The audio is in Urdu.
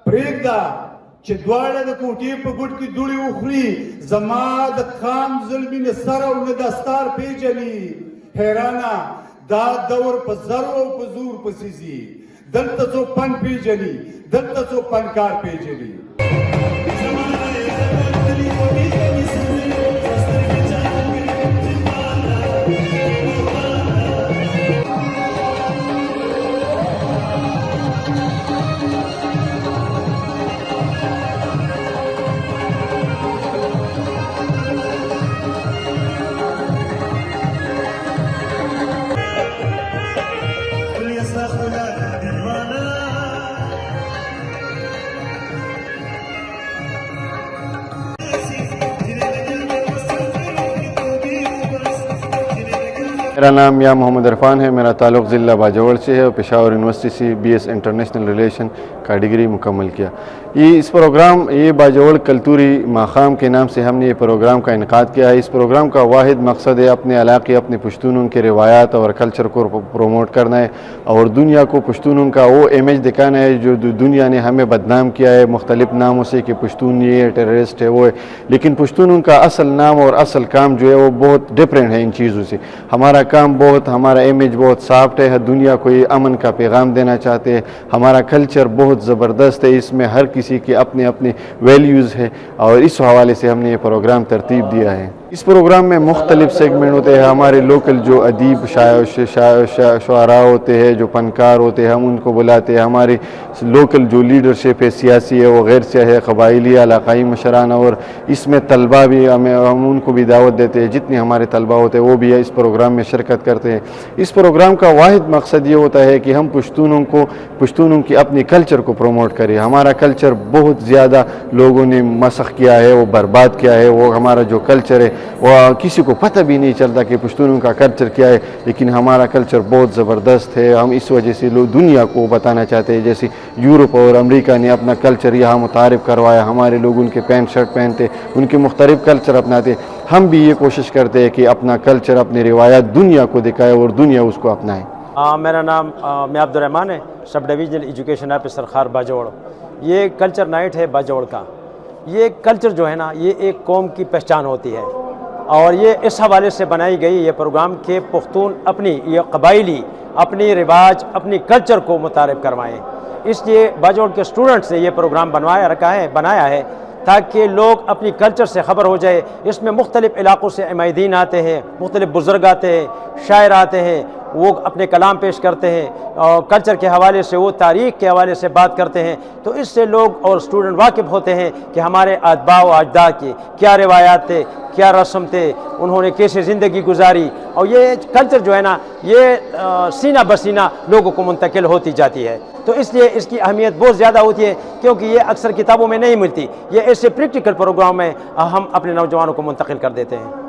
پرېږده چې دواړه د کوټې په ګوټ کې دوړې وخوري زما د قام زلمي نه سر او نه دستار پېژني حیرانه دا دور په زرو او په زور پسې ځي دلته څوک فن پېژني دلته څوک فنکار پېژني میرا نام میاں محمد عرفان ہے. میرا تعلق ضلع باجوڑ سے ہے اور پشاور یونیورسٹی سے BS انٹرنیشنل ریلیشن کا ڈگری مکمل کیا. اس پروگرام یہ باجوڑ کلتوری ماقام کے نام سے ہم نے یہ پروگرام کا انعقاد کیا ہے. اس پروگرام کا واحد مقصد ہے اپنے علاقے اپنے پشتونوں کے روایات اور کلچر کو پروموٹ کرنا ہے اور دنیا کو پشتونوں کا وہ امیج دکھانا ہے جو دنیا نے ہمیں بدنام کیا ہے مختلف ناموں سے کہ پشتون یہ ہے ٹیررسٹ ہے وہ ہے. لیکن پشتونوں کا اصل نام اور اصل کام جو ہے وہ بہت ڈفرینٹ ہے ان چیزوں سے. ہمارا کام بہت ہمارا امیج بہت سافٹ ہے. دنیا کو یہ امن کا پیغام دینا چاہتے ہیں. ہمارا کلچر بہت زبردست ہے. اس میں ہر کسی کے اپنے اپنے ویلیوز ہے اور اس حوالے سے ہم نے یہ پروگرام ترتیب دیا ہے. اس پروگرام میں مختلف سیگمنٹ ہوتے ہیں. ہمارے لوکل جو ادیب شعراء ہوتے ہیں جو فنکار ہوتے ہیں ہم ان کو بلاتے ہیں. ہمارے لوکل جو لیڈرشپ ہے سیاسی ہے وہ غیر سیاسی ہے قبائلی علاقائی مشران اور اس میں طلبہ بھی ہم ان کو بھی دعوت دیتے ہیں. جتنے ہمارے طلبہ ہوتے ہیں وہ بھی اس پروگرام میں شرکت کرتے ہیں. اس پروگرام کا واحد مقصد یہ ہوتا ہے کہ ہم پشتونوں کی اپنی کلچر کو پروموٹ کریں. ہمارا کلچر بہت زیادہ لوگوں نے مسخ کیا ہے وہ برباد کیا ہے. وہ ہمارا جو کلچر ہے وہ کسی کو پتہ بھی نہیں چلتا کہ پشتونوں کا کلچر کیا ہے. لیکن ہمارا کلچر بہت زبردست ہے. ہم اس وجہ سے دنیا کو بتانا چاہتے ہیں. جیسے یورپ اور امریکہ نے اپنا کلچر یہاں متعارف کروایا. ہمارے لوگ ان کے پینٹ شرٹ پہنتے ان کے مختلف کلچر اپناتے. ہم بھی یہ کوشش کرتے ہیں کہ اپنا کلچر اپنی روایات دنیا کو دکھائے اور دنیا اس کو اپنائے. میرا نام میاں عبد الرحمان ہے. سب ڈویژنل ایجوکیشن آفیسر خار باجوڑ. یہ کلچر نائٹ ہے باجوڑ کا. یہ کلچر جو ہے نا یہ ایک قوم کی پہچان ہوتی ہے اور یہ اس حوالے سے بنائی گئی یہ پروگرام کہ پختون اپنی یہ قبائلی اپنی رواج اپنی کلچر کو متعارف کروائیں. اس لیے باجوڑ کے اسٹوڈنٹس نے یہ پروگرام بنایا ہے تاکہ لوگ اپنی کلچر سے خبر ہو جائے. اس میں مختلف علاقوں سے عمائدین آتے ہیں مختلف بزرگ آتے ہیں شاعر آتے ہیں وہ اپنے کلام پیش کرتے ہیں اور کلچر کے حوالے سے وہ تاریخ کے حوالے سے بات کرتے ہیں. تو اس سے لوگ اور اسٹوڈنٹ واقف ہوتے ہیں کہ ہمارے آباء و اجداد کی کیا روایات تھے کیا رسم تھے انہوں نے کیسے زندگی گزاری. اور یہ کلچر جو ہے نا یہ سینہ بسینہ لوگوں کو منتقل ہوتی جاتی ہے. تو اس لیے اس کی اہمیت بہت زیادہ ہوتی ہے کیونکہ یہ اکثر کتابوں میں نہیں ملتی. یہ ایسے پریکٹیکل پروگرام میں ہم اپنے نوجوانوں کو منتقل کر دیتے ہیں.